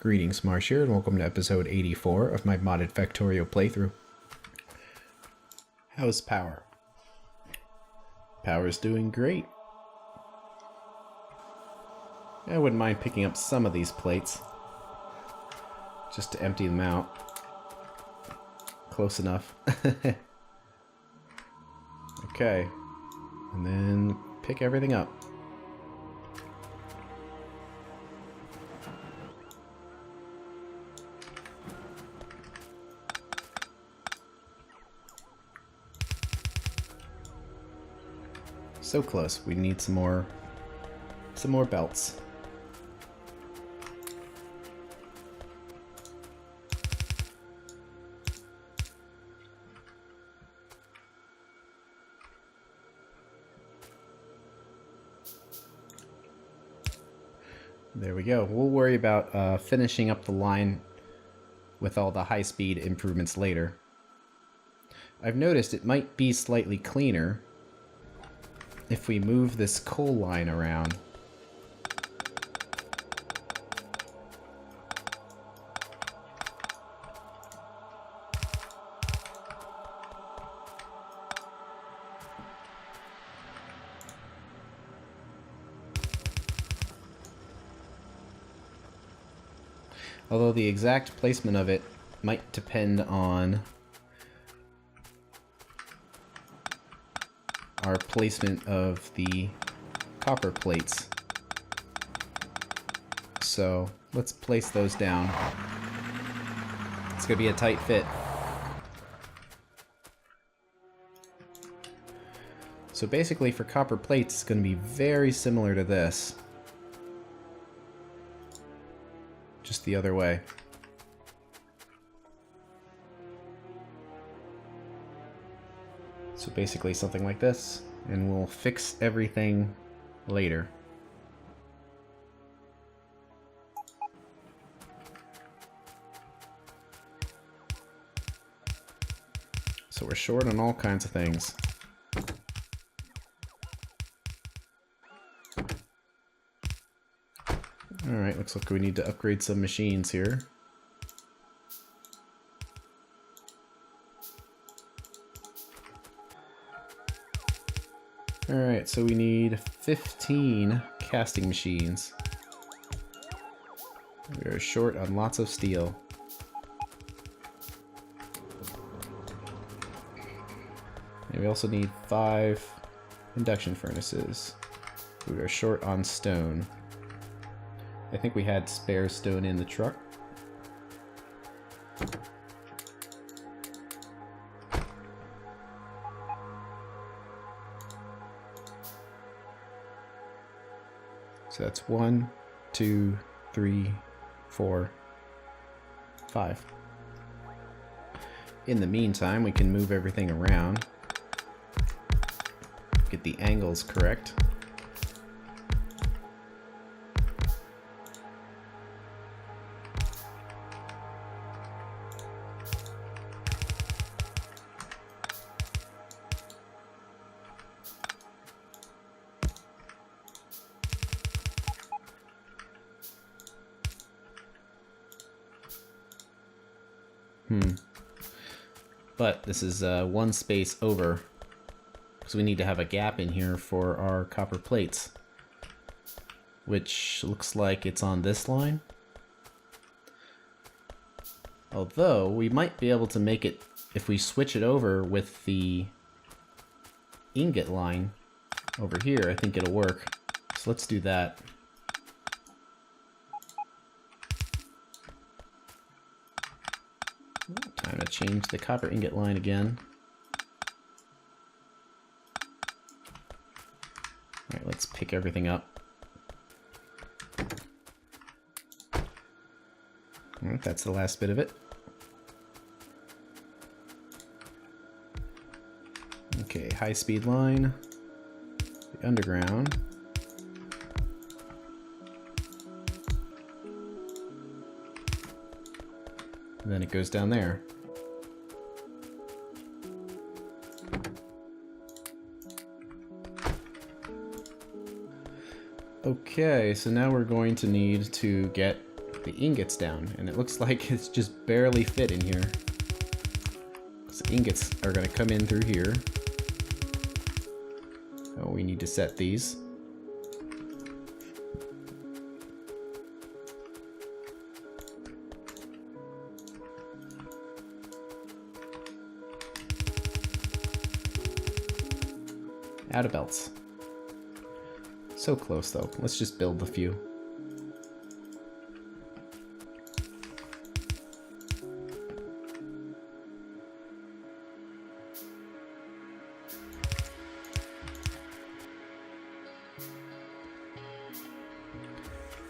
Greetings, Marsh here, and welcome to episode 84 of my modded Factorio playthrough. How's power? Power's doing great. I wouldn't mind picking up some of these plates, just to empty them out. Close enough. Okay, and then pick everything up. So close. We need some more belts. There we go. We'll worry about finishing up the line with all the high-speed improvements later. I've noticed it might be slightly cleaner if we move this coal line around. Although the exact placement of it might depend on our placement of the copper plates. So let's place those down. It's gonna be a tight fit. So basically for copper plates, it's gonna be very similar to this. Just the other way. So basically something like this, and we'll fix everything later. So we're short on all kinds of things. Alright, looks like we need to upgrade some machines here. Alright, so we need 15 casting machines. We are short on lots of steel. And we also need 5 induction furnaces. We are short on stone. I think we had spare stone in the truck. So that's 1, 2, 3, 4, 5. In the meantime, we can move everything around. Get the angles correct. But this is one space over, because we need to have a gap in here for our copper plates, which looks like it's on this line. Although, we might be able to make it, if we switch it over with the ingot line over here, I think it'll work. So let's do that. Time to change the copper ingot line again. Alright, let's pick everything up. Alright, that's the last bit of it. Okay, high-speed line. The underground. And then it goes down there. Okay, so now we're going to need to get the ingots down, and it looks like it's just barely fit in here. So ingots are going to come in through here. Oh, we need to set these. Out of belts. So close though. Let's just build a few.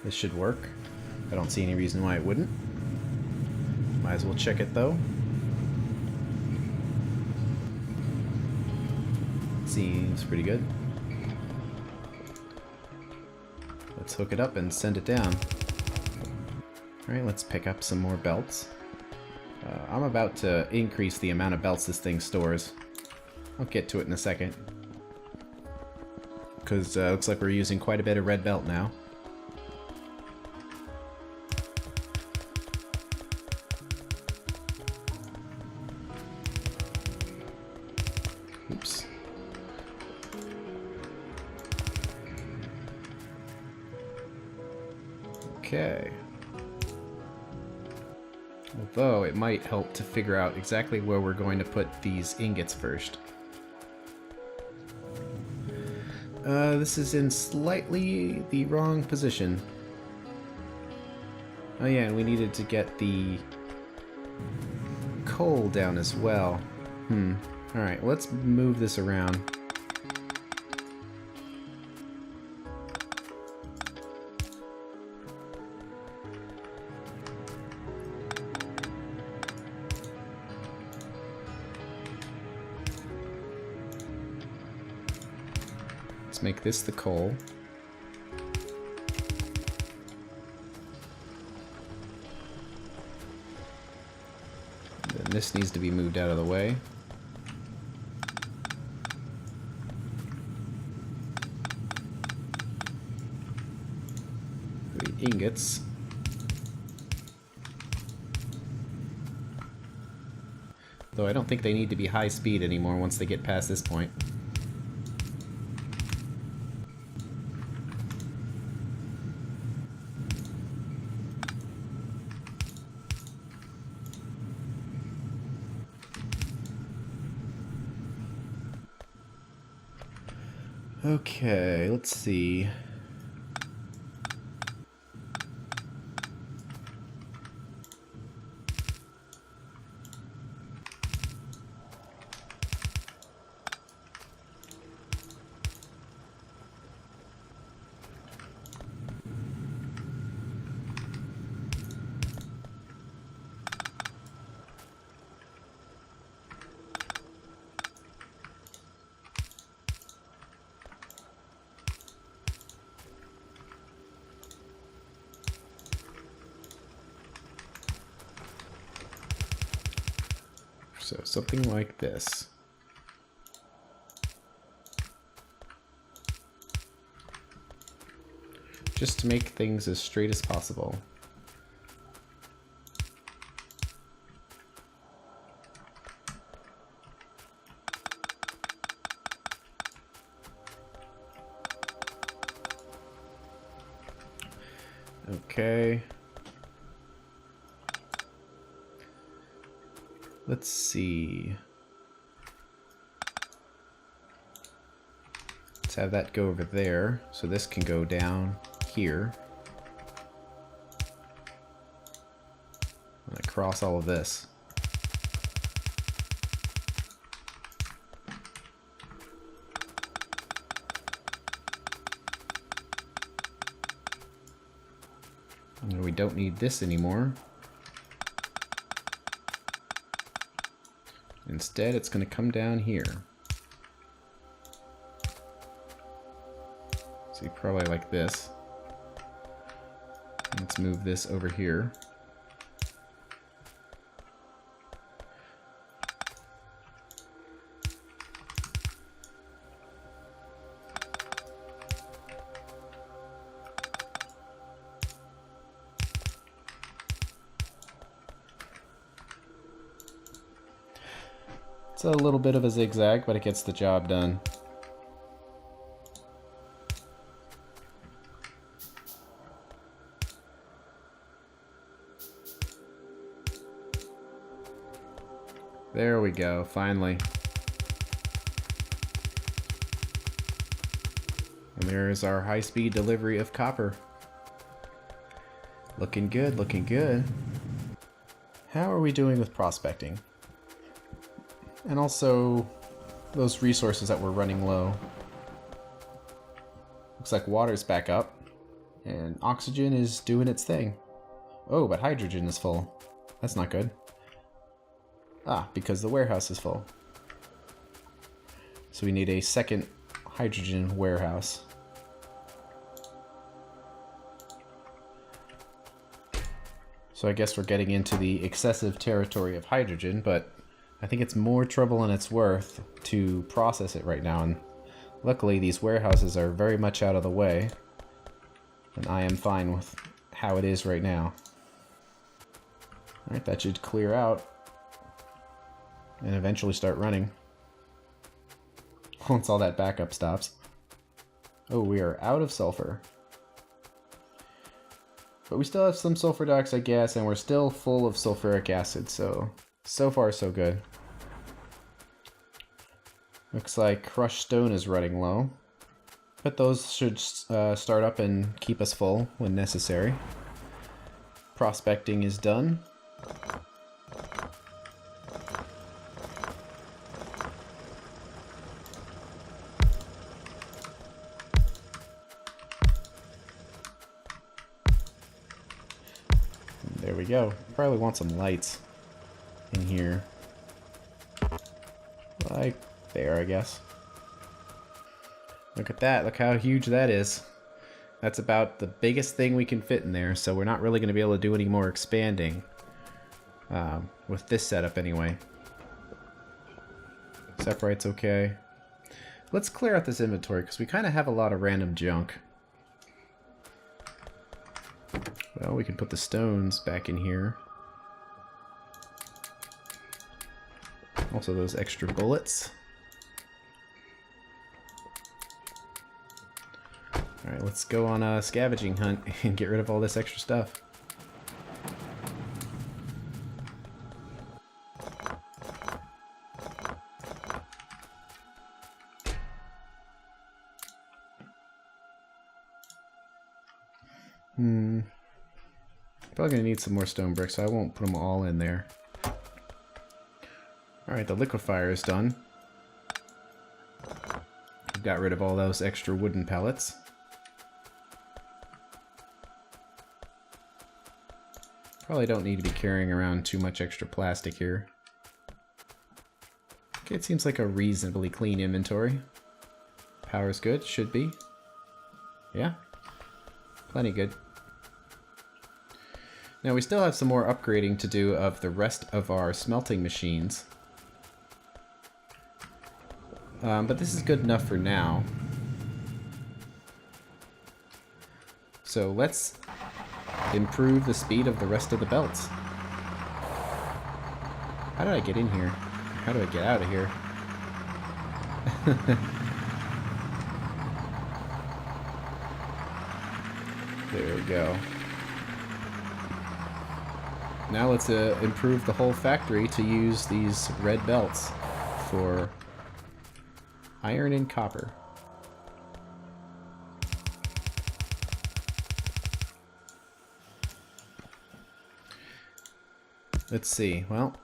This should work. I don't see any reason why it wouldn't. Might as well check it though. Seems pretty good. Let's hook it up and send it down. Alright, let's pick up some more belts. I'm about to increase the amount of belts this thing stores. I'll get to it in a second. Because looks like we're using quite a bit of red belt now. Oops. Okay. Although it might help to figure out exactly where we're going to put these ingots first. This is in slightly the wrong position. Oh yeah, and we needed to get the coal down as well. Alright, let's move this around. Let's make this the coal. Then this needs to be moved out of the way. The ingots. Though I don't think they need to be high speed anymore once they get past this point. Okay, let's see. So something like this. Just to make things as straight as possible. Okay. Let's see. Let's have that go over there, so this can go down here. And across all of this. And we don't need this anymore. Instead, it's going to come down here. So you probably like this. Let's move this over here. It's a little bit of a zigzag, but it gets the job done. There we go, finally. And there's our high-speed delivery of copper. Looking good, looking good. How are we doing with prospecting? And also, those resources that we're running low. Looks like water's back up, and oxygen is doing its thing. Oh, but hydrogen is full. That's not good. Ah, because the warehouse is full. So we need a second hydrogen warehouse. So I guess we're getting into the excessive territory of hydrogen, but I think it's more trouble than it's worth to process it right now. And luckily these warehouses are very much out of the way, and I am fine with how it is right now. Alright, that should clear out and eventually start running once all that backup stops. Oh, we are out of sulfur. But we still have some sulfur dioxide gas, and we're still full of sulfuric acid, so far so good. Looks like crushed stone is running low, but those should start up and keep us full when necessary. Prospecting is done. There we go. Probably want some lights in here. Like there, I guess. Look at that. Look how huge that is. That's about the biggest thing we can fit in there, so we're not really going to be able to do any more expanding with this setup anyway. Separate's okay. Let's clear out this inventory because we kind of have a lot of random junk. Well, we can put the stones back in here. Also those extra bullets. Alright, let's go on a scavenging hunt and get rid of all this extra stuff. Probably gonna need some more stone bricks, so I won't put them all in there. Alright, the liquefier is done. Got rid of all those extra wooden pellets. Probably don't need to be carrying around too much extra plastic here. Okay, it seems like a reasonably clean inventory. Power's good, should be. Yeah, plenty good. Now we still have some more upgrading to do of the rest of our smelting machines. But this is good enough for now. So let's improve the speed of the rest of the belts. How did I get in here? How do I get out of here? There we go. Now let's improve the whole factory to use these red belts for iron and copper. Let's see, well,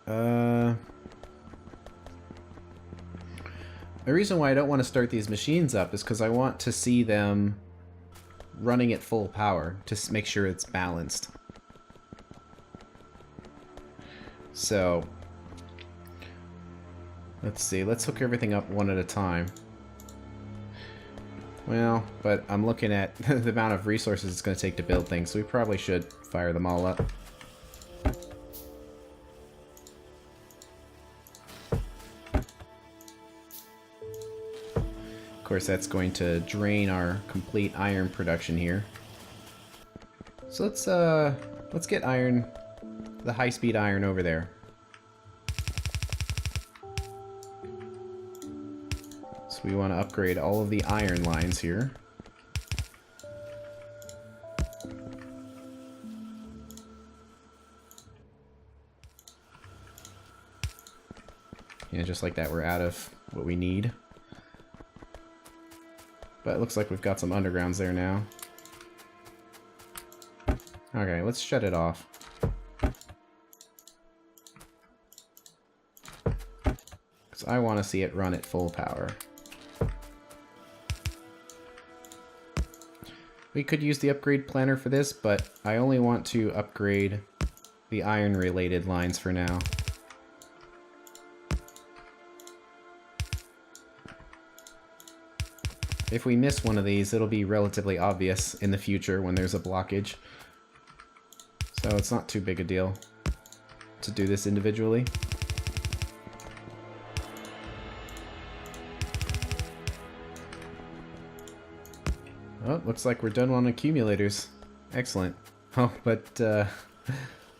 the reason why I don't want to start these machines up is because I want to see them running at full power to make sure it's balanced. So, let's see, let's hook everything up one at a time. Well, but I'm looking at the amount of resources it's going to take to build things, so we probably should fire them all up. Of course, that's going to drain our complete iron production here. So let's get iron, the high-speed iron over there. So we want to upgrade all of the iron lines here. Yeah, just like that, we're out of what we need. But it looks like we've got some undergrounds there now. Okay, let's shut it off. Because I want to see it run at full power. We could use the upgrade planner for this, but I only want to upgrade the iron-related lines for now. If we miss one of these, it'll be relatively obvious in the future when there's a blockage. So it's not too big a deal to do this individually. Oh, looks like we're done on accumulators. Excellent. Oh, but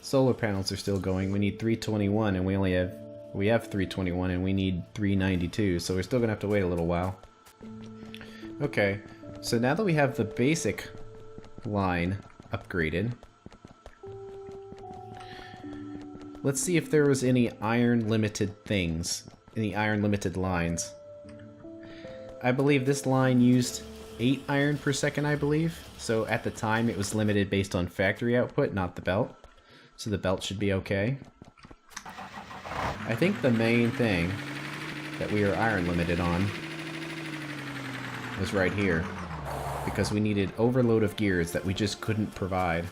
solar panels are still going. We need 321 and we have 321 and we need 392, so we're still gonna have to wait a little while. Okay, so now that we have the basic line upgraded, let's see if there was any iron limited things, any iron limited lines. I believe this line used 8 iron per second, I believe. So at the time it was limited based on factory output, not the belt. So the belt should be okay. I think the main thing that we are iron limited on was right here, because we needed overload of gears that we just couldn't provide.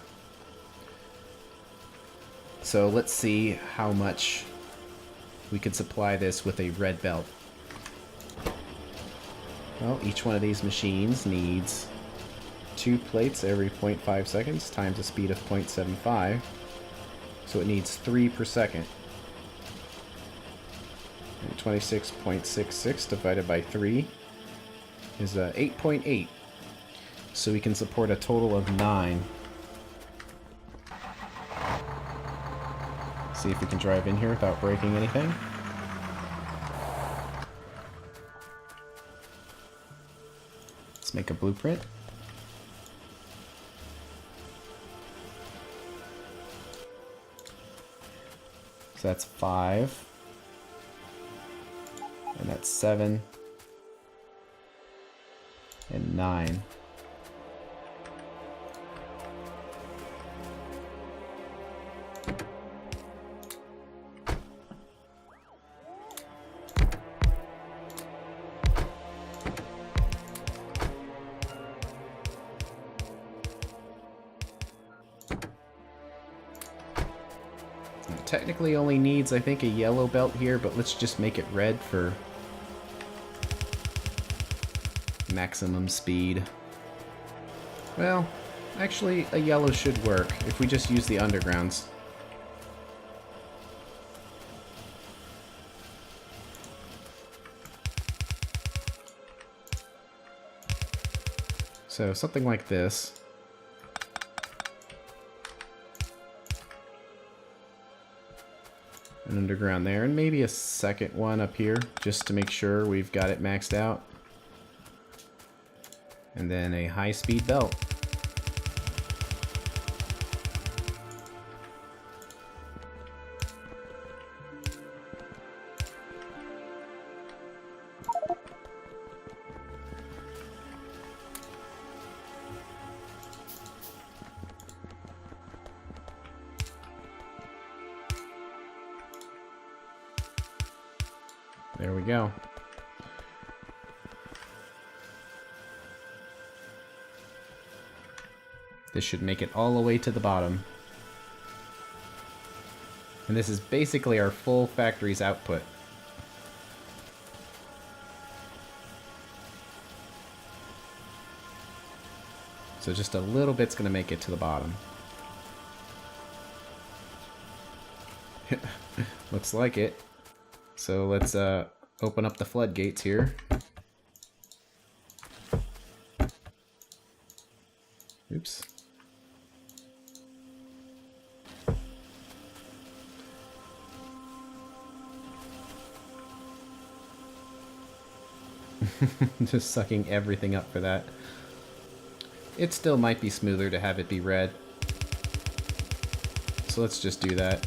So let's see how much we could supply this with a red belt. Well, each one of these machines needs 2 plates every 0.5 seconds times a speed of 0.75. So it needs 3 per second. And 26.66 divided by 3 is 8.8. So we can support a total of 9. See if we can drive in here without breaking anything. Let's make a blueprint. So that's 5. And that's 7. And 9. It technically only needs, I think, a yellow belt here, but let's just make it red for maximum speed. Well, actually, a yellow should work if we just use the undergrounds. So, something like this. An underground there, and maybe a second one up here, just to make sure we've got it maxed out. And then a high-speed belt. There we go. This should make it all the way to the bottom. And this is basically our full factory's output. So just a little bit's gonna make it to the bottom. Looks like it. So let's open up the floodgates here. Oops. Just sucking everything up for that. It still might be smoother to have it be red. So let's just do that.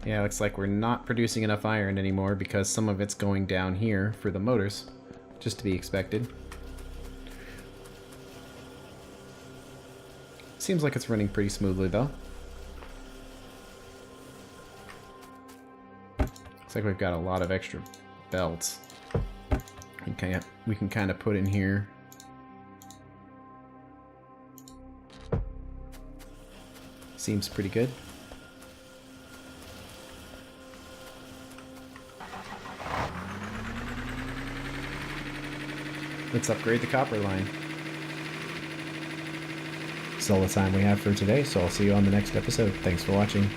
Yeah, looks like we're not producing enough iron anymore because some of it's going down here for the motors. Just to be expected. Seems like it's running pretty smoothly though. Looks like we've got a lot of extra belts. Okay, we can kind of put in here. Seems pretty good. Let's upgrade the copper line. That's all the time we have for today, so I'll see you on the next episode. Thanks for watching.